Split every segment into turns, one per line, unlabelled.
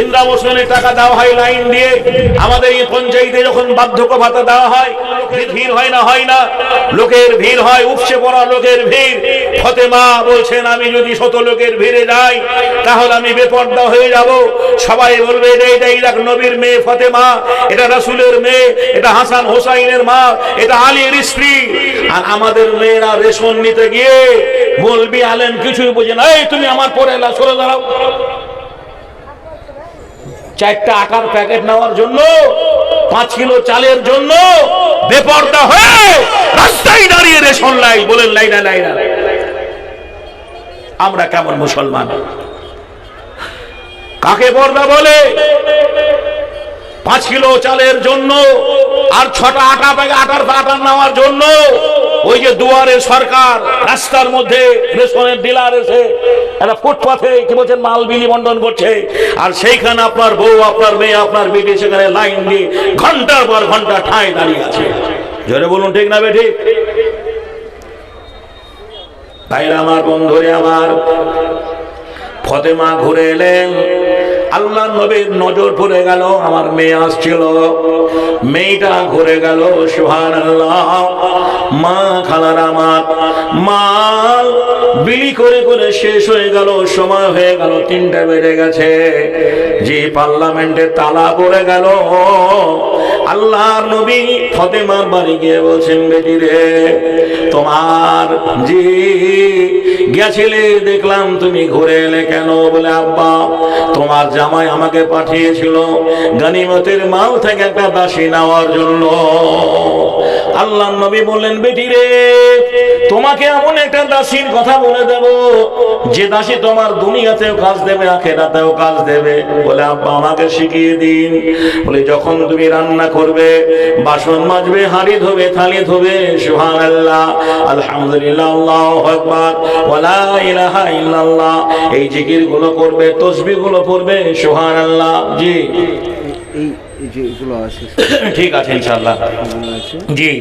ইন্দ্রাবসনে টাকা দেওয়া হয় লাইন দিয়ে। আমাদের এই পঞ্চায়েতে যখন বার্ধক্য ভাতা দেওয়া হয়, ভিড় হয় না? হয় না? লোকের ভিড় হয়, উপচে পড়া লোকের ভিড়। ফতেমা বলছেন, আমি যদি শত লোকের ভিড়ে যাই তাহলে আমি বেপর্দা হয়ে যাব। সবাই বলবে এটাই দেখ নবীর মেয়ে ফতেমা, এটা রাসূলের মেয়ে, এটা হাসান হোসাইনের মা, এটা আলীর স্ত্রী। আর আমাদের মেয়েরা রেশন নিতে গিয়ে মৌলবি আলেম কিছুই বোঝে না, এই তুমি আমার পরে এলা, সরে দাঁড়াও। 4টা আটার প্যাকেট নেওয়ার জন্য, 5 কিলো চালের জন্য বেপর্দা হয়ে রাস্তায় দাঁড়িয়ে রেশন লাই। বলেন লাইনা লাইনা। আমরা কেমন মুসলমান? কাকে পর্দা বলে? 5 কিলো চালের জন্য আর 6টা আটার নেওয়ার জন্য ওই যে দুয়ারে সরকার, রাস্তার মধ্যে রেশনের ডিলার এসে একটা ফুটপাথে কি বলছেন মাল বিলি বন্টন করছে, আর সেইখানে আপনার বউ, আপনার মেয়ে, আপনার বেটি সেখানে লাইন দিয়ে ঘন্টার পর ঘন্টা ঠায় দাঁড়িয়ে আছে। জোরে বলুন ঠিক না বেঠিক? ভাইরা আমার, বন্ধুরে আমার, ফতেমা ঘুরে এলেন। আল্লাহ নবীর নজর পড়ে গেল, আমার মেয়ে আসছিল, মেয়েটা ঘুরে গেল। সুবহানাল্লাহ। মা খালার আমার মাল বিলি করে করে শেষ হয়ে গেল, সময় হয়ে গেল, 3টা বেজে গেছে। যে পার্লামেন্টের তালা পড়ে গেল। আল্লাহর নবী ফতেমার বাড়ি গিয়ে বলছেন, বেটি রে, তোমার জি গেছিলে, দেখলাম তুমি ঘুরে এলে কেন? বলে আব্বা, তোমার জামাই আমাকে পাঠিয়েছিল গনিমতের মাল থেকে একটা দাসী নেওয়ার জন্য। আল্লাহর নবী বললেন, বেটি রে, তোমাকে এমন একটা দাসীর কথা বলে দেব যে দাসী তোমার দুনিয়াতেও কাজ দেবে, আখিরাতেও কাজ দেবে। বলে আব্বা, আমাকে শিখিয়ে দিন। বলে যখন তুমি রান্না করবে, বাসন মাজবে, হাঁড়ি ধোবে, থালি ধোবে, সুবহানাল্লাহ, আলহামদুলিল্লাহ, আল্লাহু আকবার, ওয়ালা ইলাহা ইল্লাল্লাহ, এই জিকির গুলো করবে, তাসবিহ গুলো পড়বে, সুবহানাল্লাহ। জি ঠিক আছে ইনশাআল্লাহ। জি,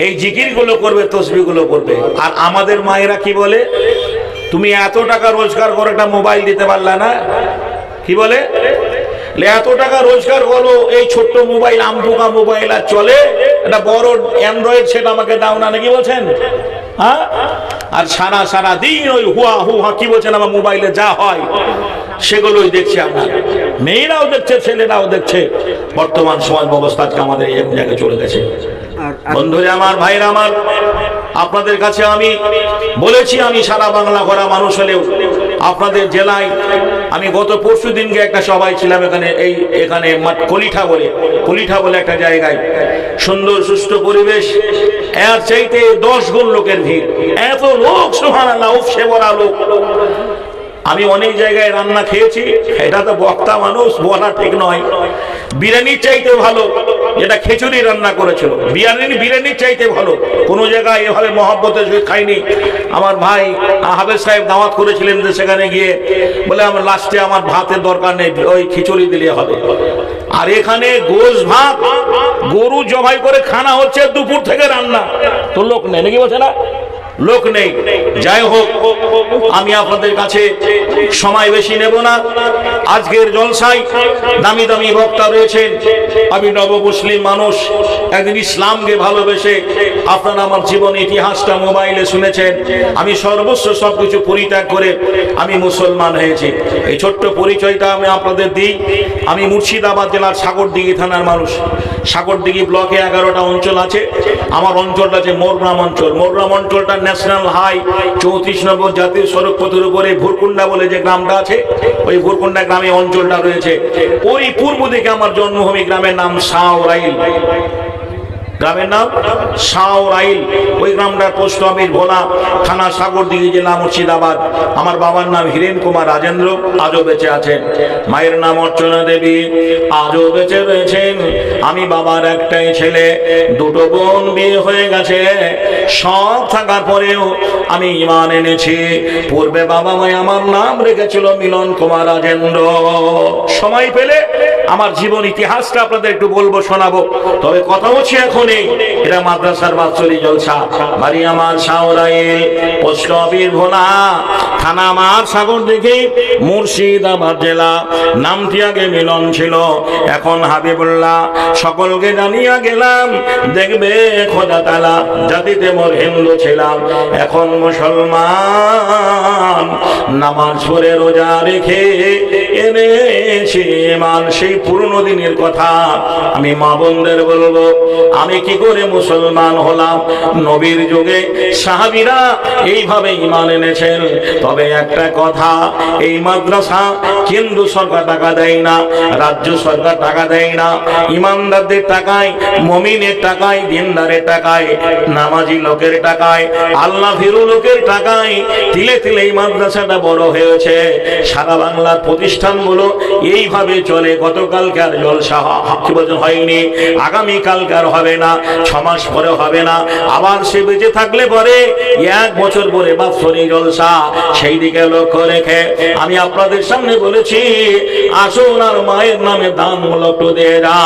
এই জিকির গুলো করবে, তাসবিহ গুলো পড়বে। আর আমাদের মায়েরা কি বলে? তুমি এত টাকা রোজগার করে একটা মোবাইল দিতে পারলা না? কি বলে? এত টাকা রোজগার করো, এই ছোট্ট মোবাইল, আমপোকা মোবাইল আর চলে, একটা বড় অ্যান্ড্রয়েড সেট আমাকে দাও না, নাকি বলছেন? হ্যাঁ, আর সারা দিন ওই হুয়া হুয়া কি বলছেন, আমার মোবাইলে যা হয় সেগুলোই দেখছি। আমরা মেয়েরাও দেখছে, ছেলেরাও দেখছে। বর্তমান সমাজ ব্যবস্থা আজকে আমাদের এই জায়গায় চলে গেছে। বন্ধুরা আমার, ভাইরা আমার, আপনাদের কাছে আমি বলেছি, আমি সারা বাংলা ঘোরা মানুষ হলেও আপনাদের জেলায় আমি গত পরশু দিনকে একটা সভায় ছিলাম। এখানে কলিঠা বলে একটা জায়গায়, সুন্দর সুস্থ পরিবেশ, এর চাইতে 10 গুণ লোকের ভিড়, এত লোক, সুবহানাল্লাহ, উপচে পড়া লোক। আমি অনেক জায়গায় রান্না খেয়েছি, এটা তো বক্তা মানুষ বলা ঠিক নয়। বিরিয়ানির চাইতে ভালো যেটা খিচুড়ি রান্না করেছিল, বিরিয়ানির চাইতে ভালো কোনো জায়গায় এভাবে মহব্বতের সহিত খাইনি। আমার ভাই হাফেজ সাহেব দাওয়াত করেছিলেন, সেখানে গিয়ে বলে আমার লাস্টে আমার ভাতের দরকার নেই, ওই খিচুড়ি দিলে হবে। আর এখানে গোশ ভাত, গরু জবাই করে খানা হচ্ছে, দুপুর থেকে রান্না, তো লোক নেই, নাকি বলছে না? লোক নেই। যাই হোক, আমি আপনাদের কাছে সময় বেশি নেব না। আজকের জলসায় দামি দামি বক্তা রয়েছেন। আমি নব মুসলিম মানুষ, একদিন ইসলামকে ভালোবেসে, আপনারা আমার জীবন ইতিহাসটা মোবাইলে শুনেছেন, আমি সর্বস্ব সবকিছু পরিত্যাগ করে আমি মুসলমান হয়েছি। এই ছোট্ট পরিচয়টা আমি আপনাদের দিই। আমি মুর্শিদাবাদ জেলার সাগরদিঘি থানার মানুষ। সাগরদিঘি ব্লকে 11টা অঞ্চল আছে। আমার অঞ্চলটা আছে মোরগ্রাম অঞ্চল। মোরগ্রাম অঞ্চলটা ন্যাশনাল হাই 34 নম্বর জাতীয় সড়ক পথের উপরে ভুরকুন্ডা বলে যে গ্রামটা আছে, ওই ভুরকুন্ডা গ্রামে অঞ্চলটা রয়েছে। ওই পূর্ব দিকে আমার জন্মভূমি, গ্রামের নাম শাওরাইল। গ্রামের নাম শাওরাইল। ওই গ্রামটার পোস্ট অফিস ভোলা, থানা সাগরদিঘি, জেলা মুর্শিদাবাদ। আমার বাবার নাম হীরেন কুমার রাজেন্দ্র, আজও বেঁচে আছেন। মায়ের নাম অর্চনা দেবী, আজও বেঁচে রয়েছেন। আমি বাবার একটাই ছেলে, 2টো বোন বিয়ে হয়ে গেছে। সব থাকার পরেও আমি ঈমান এনেছি। পূর্বে বাবা মায় আমার নাম রেখেছিল মিলন কুমার রাজেন্দ্র। সময় পেলে আমার জীবন ইতিহাসটা আপনাদের একটু বলবো, শোনাবো। তবে কথা হচ্ছে এখন এরা মাদ্রাসার বাৎসরিক জলসা, বাড়ি আমার শাহরাইল, পোস্ট অফিস ভোলা, থানা আমার সাগর দিঘি, মুর্শিদাবাদ জেলা। নামটি আগে মিলন ছিল, এখন হাবিবুল্লাহ। সকলকে জানিয়া গেলাম, দেখবে খোদা তাআলা, জাতিতে মোর হিন্দু ছিলাম, এখন মুসলমান। নামাজ পড়ে রোজা রেখে এনেছি ঈমান। সেই পুরনো দিনের কথা আমি মা বোনদের বলবো, আমি কি করে মুসলমান হলাম। নবীর যুগে সাহাবীরা এইভাবে ঈমান এনেছেন। তবে একটা কথা, এই মাদ্রাসা কেন্দ্র সরকার টাকা দেয় না, রাজ্য সরকার টাকা দেয় না, ইমানদারদের টাকায়, মুমিনের টাকায়, দিনদারের টাকায়, নামাজি লোকের টাকায়, আল্লাহ ভীরু লোকের টাকায় তিলে তিলে এই মাদ্রাসাটা বড় হয়েছে। সারা বাংলার প্রতিষ্ঠানগুলো এইভাবে চলে। গতকালকার জলসা কি বলছেন হয়নি, আগামীকালকার হবে না, 6 মাস পরে হবে না, আবার সে বেঁচে থাকলে পরে 1 বছর পরে বাৎসরিক জলসা। সেই দিকে লক্ষ্য রেখে আমি আপনাদের সামনে বলেছি, আসুন আর মায়ের নামে দানমূলক দেয়া।